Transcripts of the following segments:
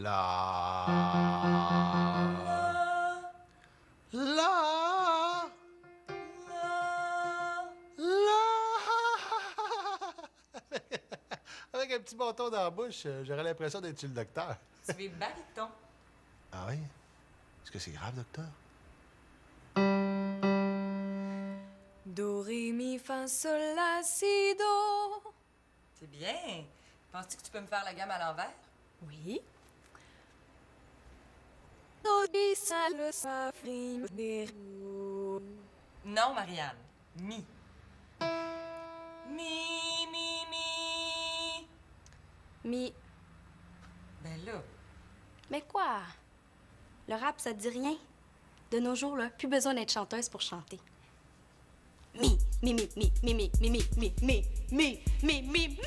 La. Avec un petit bâton dans la bouche, j'aurais l'impression d'être chez le docteur. Tu es baryton. Ah oui? Est-ce que c'est grave, docteur? Do, ré, mi, fa, sol, la, si, do. C'est bien. Penses-tu que tu peux me faire la gamme à l'envers? Oui. Do, di, sa, le, fa, fi, mi, do. Non, Marianne. Mi. Mi, mi, mi. Mi. Ben là. Mais quoi? Le rap, ça te dit rien? De nos jours, là, plus besoin d'être chanteuse pour chanter. Mi, mi, mi, mi, mi, mi, mi, mi, mi, mi, mi, mi, mi, mi!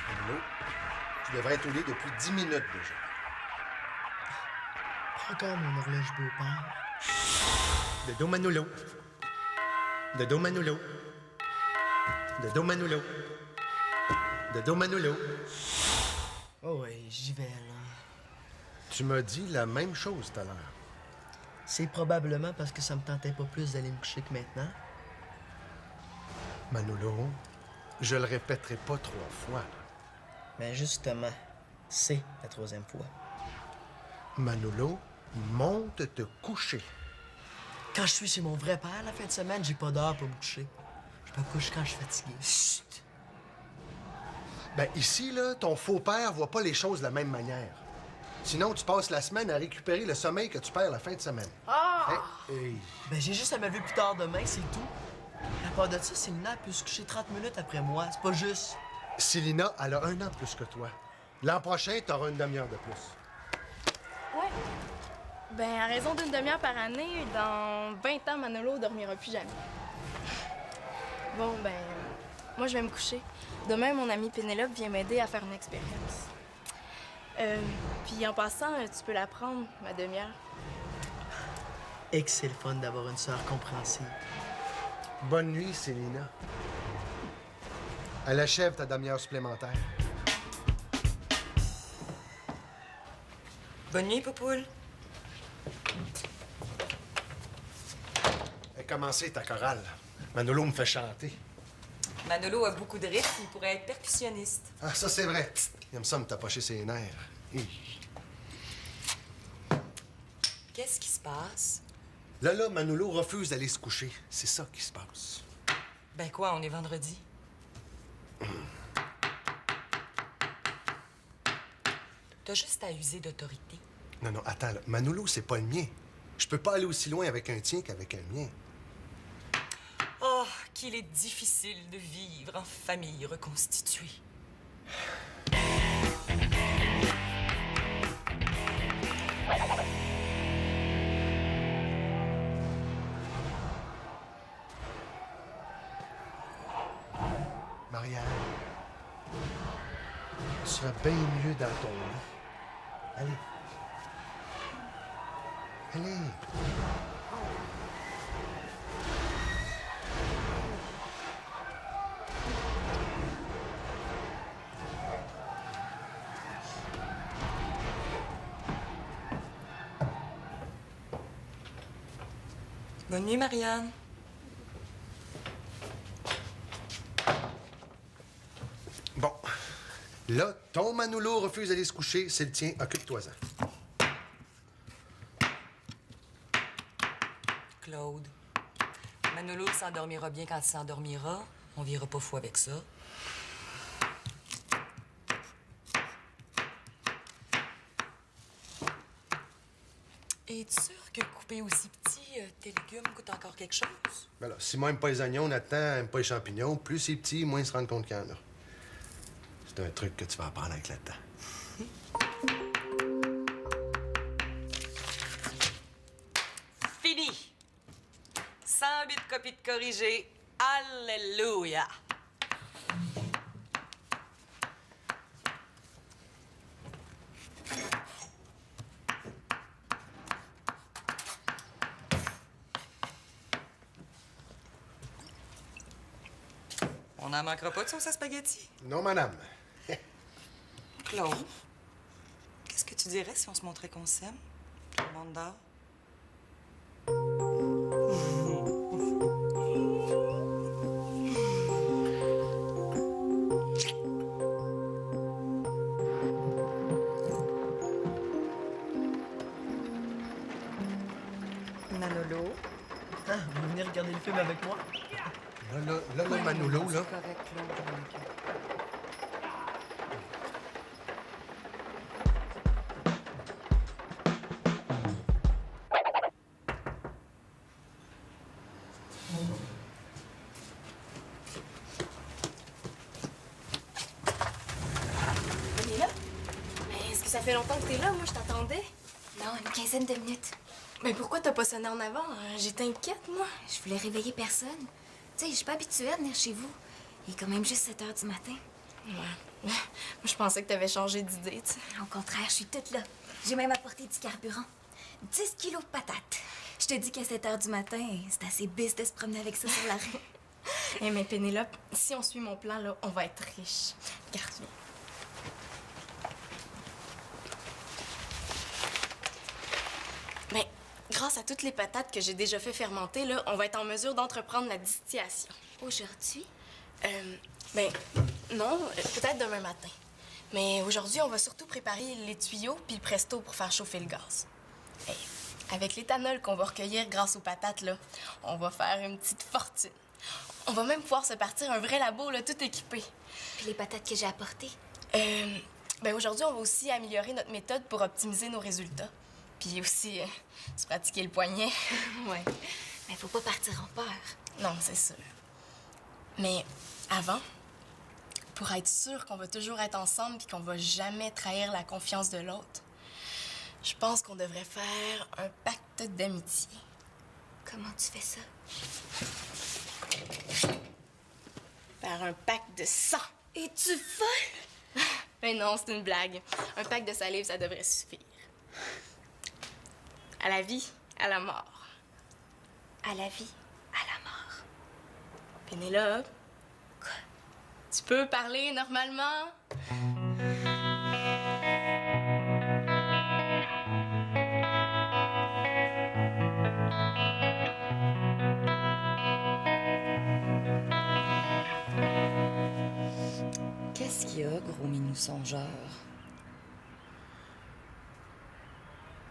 Manolo, tu devrais être au lit depuis 10 minutes déjà. Encore mon horloge beau-père. Dodo Manolo. Dodo Manolo. Dodo Manolo. Dodo Manolo. Oh ouais, j'y vais, là. Tu m'as dit la même chose tout à l'heure. C'est probablement parce que ça me tentait pas plus d'aller me coucher que maintenant. Manolo, je le répéterai pas 3 fois. Mais justement, c'est la 3e fois. Manolo, monte te coucher. Quand je suis chez mon vrai père la fin de semaine, j'ai pas d'heure pour me coucher. Je me couche quand je suis fatigué. Chut! Ben ici, là, ton faux père voit pas les choses de la même manière. Sinon, tu passes la semaine à récupérer le sommeil que tu perds la fin de semaine. Ah! Hey. Ben j'ai juste à me lever plus tard demain, c'est tout. À part de ça, Célina peut se coucher 30 minutes après moi. C'est pas juste. Célina, elle a 1 an de plus que toi. L'an prochain, t'auras une demi-heure de plus. Ouais. Ben, à raison d'une demi-heure par année, dans 20 ans, Manolo dormira plus jamais. Bon, ben, moi, je vais me coucher. Demain, mon amie Pénélope vient m'aider à faire une expérience. Puis en passant, tu peux la prendre, ma demi-heure. Et que c'est le fun d'avoir une sœur compréhensive. Bonne nuit, Célina. Elle achève ta demi-heure supplémentaire. Bonne nuit, Poupoule. Elle a commencé ta chorale. Manolo me fait chanter. Manolo a beaucoup de rythme, il pourrait être percussionniste. Ah, ça, c'est vrai. Il aime ça me tapocher ses nerfs. Hi. Qu'est-ce qui se passe? Là, Manolo refuse d'aller se coucher. C'est ça qui se passe. Ben quoi, on est vendredi? T'as juste à user d'autorité. Non, attends, là. Manolo, c'est pas le mien. Je peux pas aller aussi loin avec un tien qu'avec un mien. Oh, qu'il est difficile de vivre en famille reconstituée. Marianne, tu seras bien mieux dans ton lit. Allez. Allez. Bonne nuit, Marianne. Bon. Là, ton Manolo refuse d'aller se coucher. C'est le tien. Occupe-toi-en. Claude. Manolo s'endormira bien quand il s'endormira. On vira pas fou avec ça. Es-tu sûr que couper aussi petit, tes légumes coûtent encore quelque chose? Ben là, si moi, j'aime pas les oignons, Nathan aime pas les champignons, plus c'est petit, moins il se rend compte qu'il y en a. C'est un truc que tu vas apprendre avec le temps. Fini! 108 copies de corrigées. Alléluia! On n'en manquera pas de sauce à spaghetti. Non, madame. Claude, qu'est-ce que tu dirais si on se montrait qu'on s'aime? Tout le monde dort. Manolo. Ah, vous venez regarder le film avec moi? Là, Manolo, là. C'est correct, Claude. On est là? Mais est-ce que ça fait longtemps que t'es là? Moi, je t'attendais. Non, une quinzaine de minutes. Mais pourquoi t'as pas sonné en avant? J'étais inquiète, moi. Je voulais réveiller personne. Tu sais, je suis pas habituée à venir chez vous. Il est quand même juste 7 h du matin. Ouais. Moi, je pensais que t'avais changé d'idée, tu sais. Au contraire, je suis toute là. J'ai même apporté du carburant. 10 kilos de patates. Je te dis qu'à 7 h du matin, c'est assez bis de se promener avec ça sur la rue. Eh, mais Pénélope, si on suit mon plan, là, on va être riche. Regarde, viens. Mais grâce à toutes les patates que j'ai déjà fait fermenter, là, on va être en mesure d'entreprendre la distillation. Aujourd'hui? Ben, non, peut-être demain matin. Mais aujourd'hui, on va surtout préparer les tuyaux puis le presto pour faire chauffer le gaz. Hey, avec l'éthanol qu'on va recueillir grâce aux patates, là, on va faire une petite fortune. On va même pouvoir se partir un vrai labo, là, tout équipé. Puis les patates que j'ai apportées? Ben aujourd'hui, on va aussi améliorer notre méthode pour optimiser nos résultats. Puis aussi, se pratiquer le poignet. Ouais. Mais faut pas partir en peur. Non, c'est sûr. Mais avant, pour être sûr qu'on va toujours être ensemble puis qu'on va jamais trahir la confiance de l'autre, je pense qu'on devrait faire un pacte d'amitié. Comment tu fais ça? Faire un pacte de sang. Es-tu folle? Ben non, c'est une blague. Un pacte de salive, ça devrait suffire. À la vie, à la mort. À la vie, à la mort. Pénélope? Quoi? Tu peux parler normalement? Qu'est-ce qu'il y a, gros minou songeur?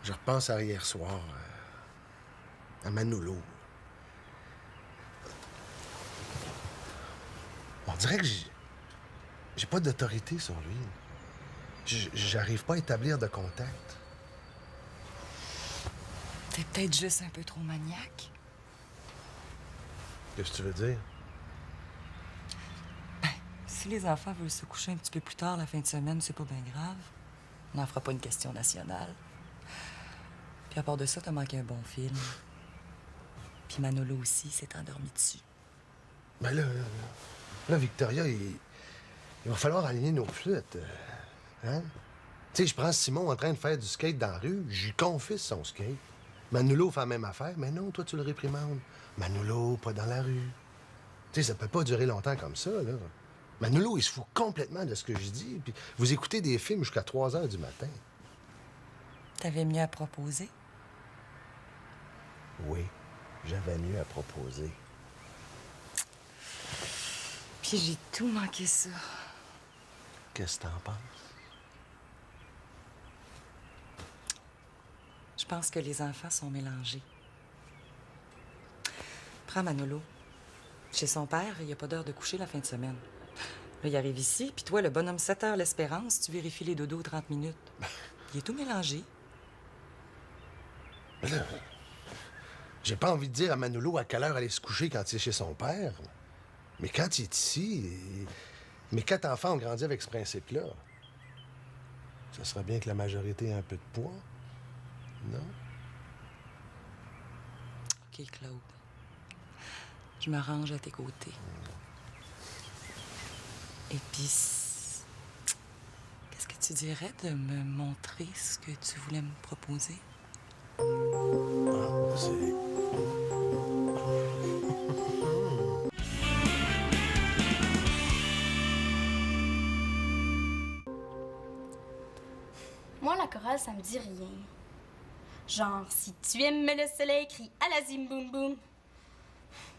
Je repense à hier soir, à Manolo. On dirait que j'ai pas d'autorité sur lui. J'arrive pas à établir de contact. T'es peut-être juste un peu trop maniaque. Qu'est-ce que tu veux dire? Si les enfants veulent se coucher un petit peu plus tard la fin de semaine, c'est pas bien grave. On n'en fera pas une question nationale. Puis à part de ça, t'as manqué un bon film. Puis Manolo aussi s'est endormi dessus. Ben là, Victoria, il va falloir aligner nos flûtes. Hein? Tu sais, je prends Simon en train de faire du skate dans la rue, je lui confisque son skate. Manolo fait la même affaire, mais non, toi, tu le réprimandes. Manolo, pas dans la rue. Tu sais, ça peut pas durer longtemps comme ça, là. Manolo, il se fout complètement de ce que je dis, puis vous écoutez des films jusqu'à 3 h du matin. T'avais mieux à proposer? Oui, j'avais mieux à proposer. Puis j'ai tout manqué ça. Qu'est-ce que t'en penses? Je pense que les enfants sont mélangés. comprends, Manolo. Chez son père, il n'y a pas d'heure de coucher la fin de semaine. Là, il arrive ici, puis toi, le bonhomme 7 heures l'espérance, tu vérifies les dodos 30 minutes. Il est tout mélangé. Mais là, j'ai pas envie de dire à Manolo à quelle heure aller se coucher quand il est chez son père. Mais quand il est ici, mes 4 enfants ont grandi avec ce principe-là. Ça serait bien que la majorité ait un peu de poids, non? OK, Claude. Je me range à tes côtés. Et puis, qu'est-ce que tu dirais de me montrer ce que tu voulais me proposer? Ah, c'est... Moi, la chorale, ça me dit rien. Genre, si tu aimes le soleil, crie à la zim boum boum.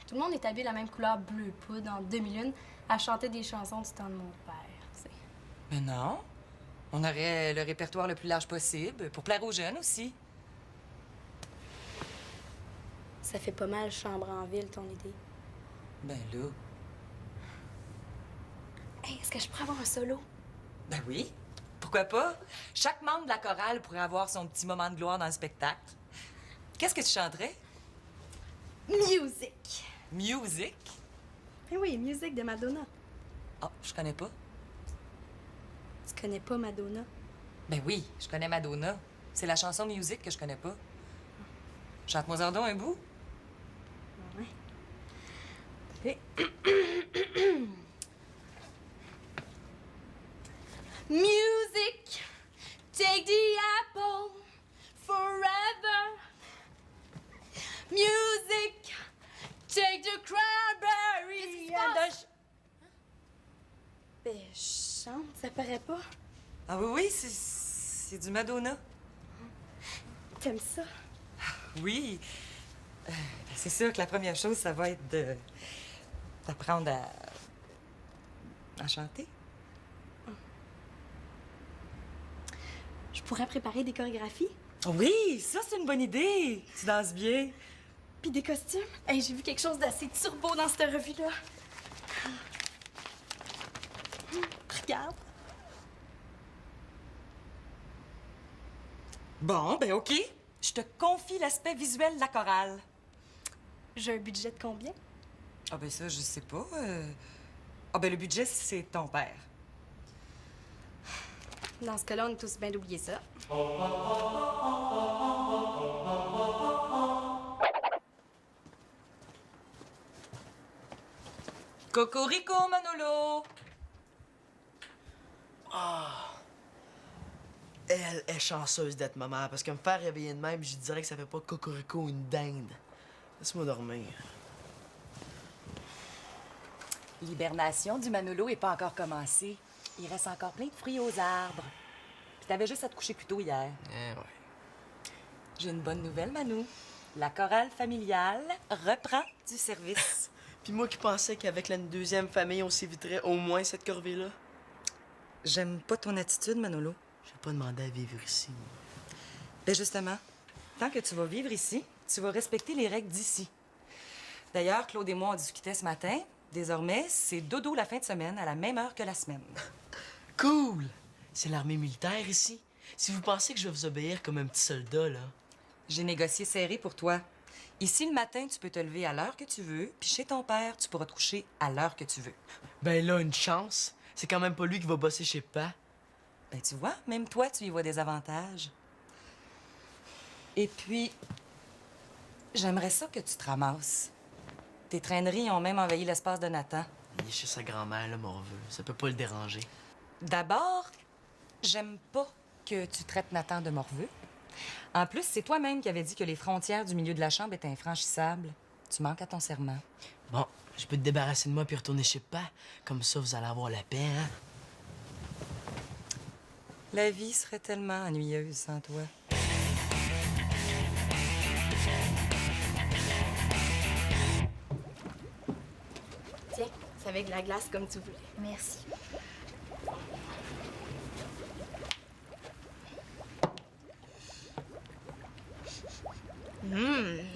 Tout le monde est habillé de la même couleur bleu poudre en demi-lune à chanter des chansons du temps de mon père, tu sais. Mais non. On aurait le répertoire le plus large possible, pour plaire aux jeunes aussi. Ça fait pas mal chambre en ville, ton idée. Ben là. Hey, est-ce que je pourrais avoir un solo? Ben oui. Pourquoi pas? Chaque membre de la chorale pourrait avoir son petit moment de gloire dans le spectacle. Qu'est-ce que tu chanterais? Music! Music? Eh oui, music de Madonna. Ah, je connais pas. Tu connais pas Madonna? Ben oui, je connais Madonna. C'est la chanson Music que je connais pas. Chante-moi en donc un bout. Ouais. Music, take the apple forever. Music, take the cranberry. Ben, je chante, ça paraît pas. Ah oui, oui, c'est du Madonna. T'aimes ça? Oui. C'est sûr que la première chose, ça va être d'apprendre à chanter. Je pourrais préparer des chorégraphies, Oui, ça, c'est une bonne idée. Tu danses bien. puis des costumes. Hey, j'ai vu quelque chose d'assez turbo dans cette revue-là. Regarde. Bon, ben OK. Je te confie l'aspect visuel de la chorale. J'ai un budget de combien? Ah ben ça, je sais pas. Ah ben le budget, c'est ton père. Dans ce cas-là, on est tous bien d'oublier ça. Cocorico, Manolo! Elle est chanceuse d'être ma mère, parce que me faire réveiller de même, je dirais que ça fait pas cocorico une dinde. Laisse-moi dormir. L'hibernation du Manolo est pas encore commencée. Il reste encore plein de fruits aux arbres. Puis t'avais juste à te coucher plus tôt hier. Eh ouais. J'ai une bonne nouvelle, Manu. La chorale familiale reprend du service. Puis moi qui pensais qu'avec la deuxième famille, on s'éviterait au moins cette corvée-là. J'aime pas ton attitude, Manolo. Je vais pas demander à vivre ici. Ben justement, tant que tu vas vivre ici, tu vas respecter les règles d'ici. D'ailleurs, Claude et moi, on discutait ce matin. Désormais, c'est dodo la fin de semaine à la même heure que la semaine. Cool! C'est l'armée militaire ici. Si vous pensez que je vais vous obéir comme un petit soldat, là. J'ai négocié serré pour toi. Ici, le matin, tu peux te lever à l'heure que tu veux, puis chez ton père, tu pourras te coucher à l'heure que tu veux. Ben là, une chance. C'est quand même pas lui qui va bosser chez Pa. Ben, tu vois, même toi, tu y vois des avantages. Et puis, j'aimerais ça que tu te ramasses. Tes traîneries ont même envahi l'espace de Nathan. Il est chez sa grand-mère, là, morveux. Ça peut pas le déranger. D'abord, j'aime pas que tu traites Nathan de morveux. En plus, c'est toi-même qui avais dit que les frontières du milieu de la chambre étaient infranchissables. Tu manques à ton serment. Bon, je peux te débarrasser de moi puis retourner chez Pa. Comme ça, vous allez avoir la paix, hein? La vie serait tellement ennuyeuse sans toi. Tiens, c'est avec la glace comme tu voulais. Merci.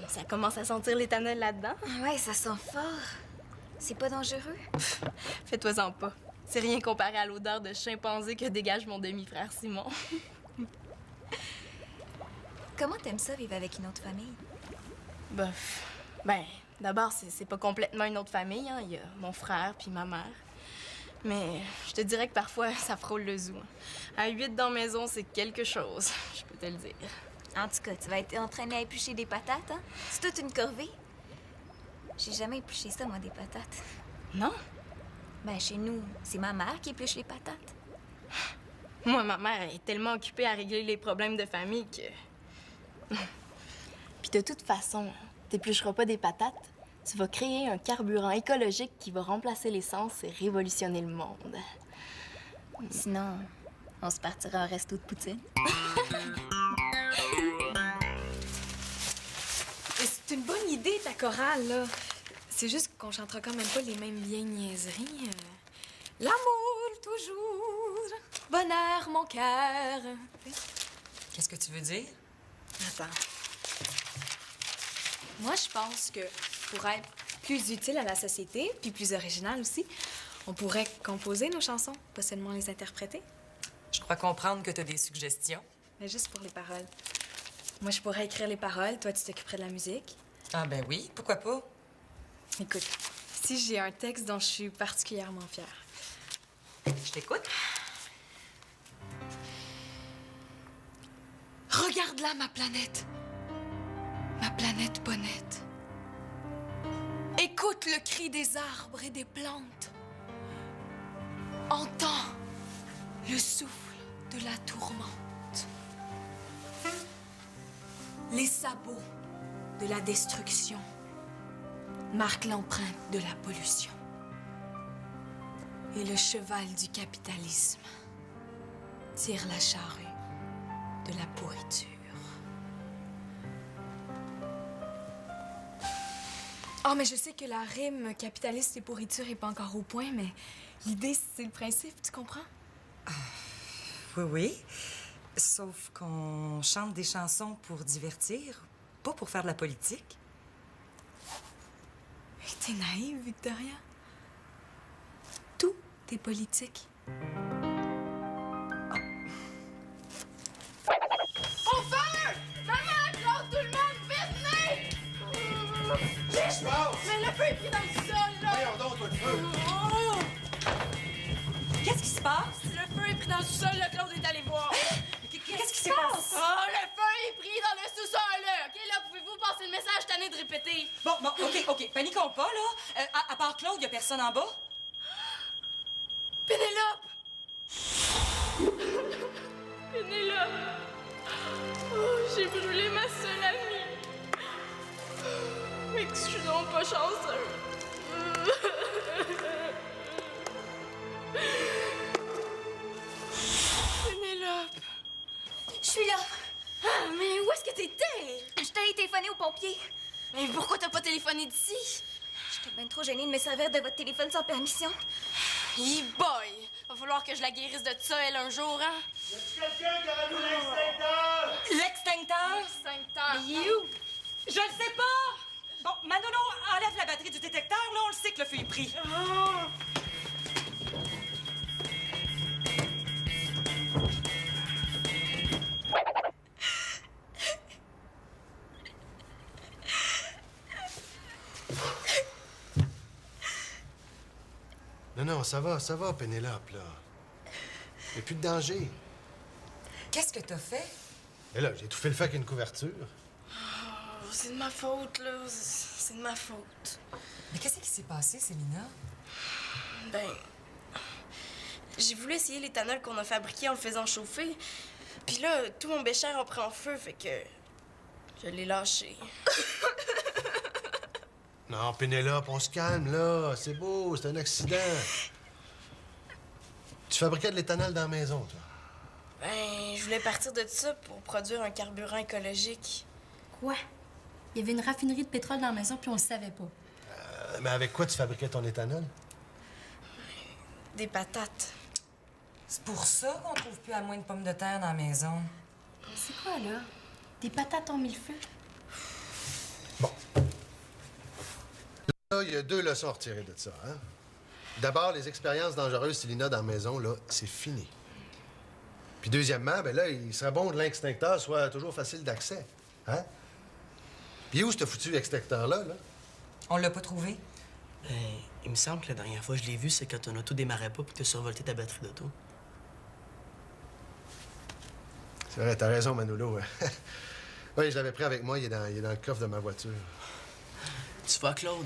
Ça Ça commence à sentir l'éthanol là-dedans. Ouais, ça sent fort. C'est pas dangereux? Fais-toi-en pas. C'est rien comparé à l'odeur de chimpanzé que dégage mon demi-frère Simon. Comment t'aimes ça, vivre avec une autre famille? Ben, d'abord, c'est pas complètement une autre famille, hein. Il y a mon frère puis ma mère. Mais je te dirais que parfois, ça frôle le zoo. À 8 dans la maison, c'est quelque chose, je peux te le dire. En tout cas, tu vas être entraîné à éplucher des patates, hein? C'est toute une corvée. J'ai jamais épluché ça, moi, des patates. Non? Ben, chez nous, c'est ma mère qui épluche les patates. Moi, ma mère est tellement occupée à régler les problèmes de famille que... Puis de toute façon, t'éplucheras pas des patates. Tu vas créer un carburant écologique qui va remplacer l'essence et révolutionner le monde. Sinon, on se partira en resto de poutine. C'est une bonne idée, ta chorale, là. C'est juste qu'on chantera quand même pas les mêmes vieilles niaiseries. L'amour, toujours. Bonheur, mon cœur. Qu'est-ce que tu veux dire? Attends. Moi, je pense que pour être plus utile à la société, puis plus original aussi, on pourrait composer nos chansons, pas seulement les interpréter. Je crois comprendre que tu as des suggestions. Mais juste pour les paroles. Moi, je pourrais écrire les paroles, toi, tu t'occuperais de la musique. Ah ben oui, pourquoi pas? Écoute, si j'ai un texte dont je suis particulièrement fière. Je t'écoute. Regarde là, ma planète. Ma planète bonnette. Écoute le cri des arbres et des plantes. Entends le souffle de la tourmente. Les sabots de la destruction marquent l'empreinte de la pollution. Et le cheval du capitalisme tire la charrue de la pourriture. Oh, mais je sais que la rime capitaliste et pourriture est pas encore au point, mais l'idée, c'est le principe, tu comprends? Oui, oui. Sauf qu'on chante des chansons pour divertir, pas pour faire de la politique. T'es naïve, Victoria. Tout est politique. Au feu! Maman, Claude, tout le monde, vite, venez! Qu'est-ce qui se passe? Mais le feu est pris dans le sol, là! Voyons donc, toi, le feu! Oh! Qu'est-ce qui se passe? Le feu est pris dans le sol, là, Claude est allé voir. Qu'est-ce qui se passe? Oh, le feu est pris dans le sous-sol, là! OK, là, pouvez-vous passer le message, tanné de répéter? Bon, OK. Paniquons pas, là. À part Claude, y a personne en bas? Pénélope! Pénélope! Oh, j'ai brûlé ma seule amie. Mais que je suis donc pas chanceuse. Pénélope! Je suis là. Ah, mais où est-ce que t'étais? Je t'ai téléphoné aux pompiers. Mais pourquoi t'as pas téléphoné d'ici? J'étais bien trop gênée de me servir de votre téléphone sans permission. Hey boy! Va falloir que je la guérisse de ça, elle, un jour, hein? Y a-tu quelqu'un qui aurait vu l'extincteur? L'extincteur? Extincteur. Il est où? Je le sais pas! Bon, Manolo, enlève la batterie du détecteur, là, on le sait que le feu est pris. Non, ça va, Pénélope, là. Y a plus de danger. Qu'est-ce que t'as fait? Et là, j'ai tout fait le fait avec une couverture. Oh, c'est de ma faute, là. C'est de ma faute. Mais qu'est-ce qui s'est passé, Célina? Ben, j'ai voulu essayer l'éthanol qu'on a fabriqué en le faisant chauffer. Puis là, tout mon bécher a pris en feu, fait que je l'ai lâché. Non, Pénélope, on se calme, là. C'est beau, c'est un accident. Tu fabriquais de l'éthanol dans la maison, toi. Ben, je voulais partir de ça pour produire un carburant écologique. Quoi? Il y avait une raffinerie de pétrole dans la maison, puis on le savait pas. Mais avec quoi tu fabriquais ton éthanol? Des patates. C'est pour ça qu'on trouve plus à moins de pommes de terre dans la maison. C'est quoi, là? Des patates en millefeuille? Bon. Là, il y a 2 leçons à retirer de ça, hein? D'abord, les expériences dangereuses, Célina, dans la maison, là, c'est fini. Puis deuxièmement, ben là, il serait bon que l'extincteur soit toujours facile d'accès, hein? Puis où ce foutu extincteur-là, là? On l'a pas trouvé? Ben, il me semble que la dernière fois que je l'ai vu, c'est quand ton auto démarrait pas puis que t'as survolté ta batterie d'auto. C'est vrai, t'as raison, Manolo. Oui, je l'avais pris avec moi, il est dans le coffre de ma voiture. Tu vois, Claude,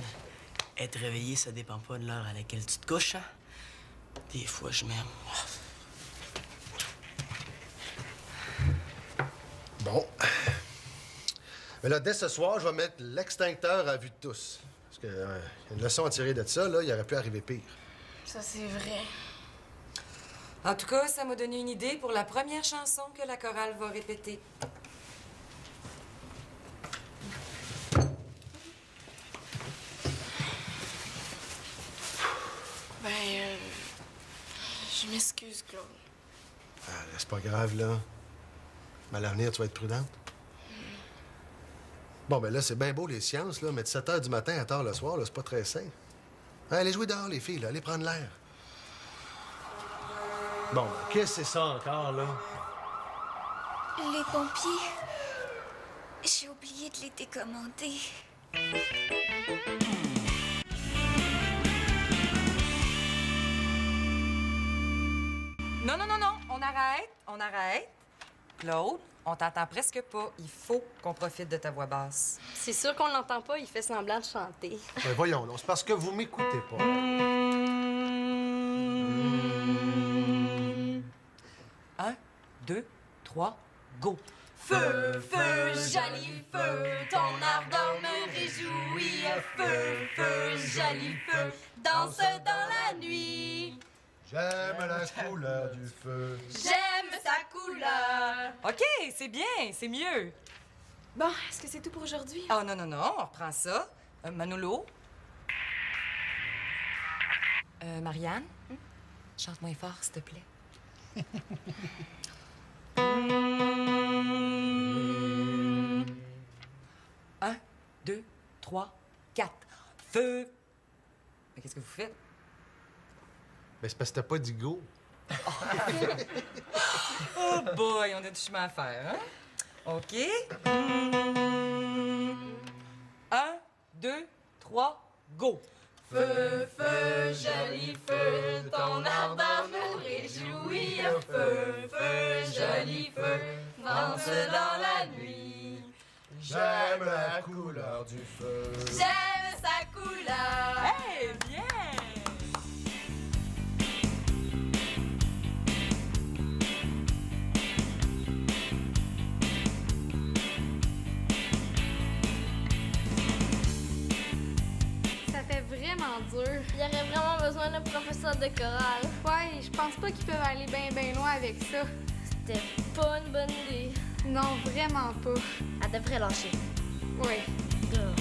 être réveillé, ça dépend pas de l'heure à laquelle tu te couches, hein? Des fois, je m'aime. Bon. Mais là, dès ce soir, je vais mettre l'extincteur à vue de tous. Parce que, y a une leçon à tirer de ça, là, il aurait pu arriver pire. Ça, c'est vrai. En tout cas, ça m'a donné une idée pour la première chanson que la chorale va répéter. Ben, je m'excuse, Claude. Ah, c'est pas grave, là. Mais à l'avenir, tu vas être prudente. Bon, ben là, c'est bien beau, les sciences, là, mais de 7 h du matin à tard le soir, là, c'est pas très sain. Hein, allez jouer dehors, les filles, là. Allez prendre l'air. Bon, ben, qu'est-ce que c'est ça encore, là? Les pompiers. J'ai oublié de les décommander. Non, non, non, non, on arrête. Claude, on t'entend presque pas. Il faut qu'on profite de ta voix basse. C'est sûr qu'on l'entend pas, il fait semblant de chanter. Ben, voyons, non, c'est parce que vous m'écoutez pas. Un, 2, 3, go! Feu, feu, joli feu, ton ardeur me réjouit. Feu, feu, joli feu, danse dans la nuit. J'aime la couleur du feu. J'aime sa couleur. OK, c'est bien, c'est mieux. Bon, est-ce que c'est tout pour aujourd'hui? Oh non, non, non, on reprend ça. Manolo? Marianne? Chante moins fort, s'il te plaît. 1, 2, 3, 4. Feu! Mais qu'est-ce que vous faites? Ben, c'est parce que t'as pas dit go. Oh boy, on a du chemin à faire, hein? OK. 1, 2, 3, go! Feu, feu, joli feu, ton ardeur nous réjouit. Feu, feu, joli feu, danse dans la nuit. J'aime la couleur du feu. J'aime sa couleur. Hey, bien! Ça fait vraiment dur. Il y aurait vraiment besoin d'un professeur de chorale. Ouais, je pense pas qu'ils peuvent aller bien loin avec ça. C'était pas une bonne idée. Non, vraiment pas. Elle devrait lâcher. Ouais. Duh.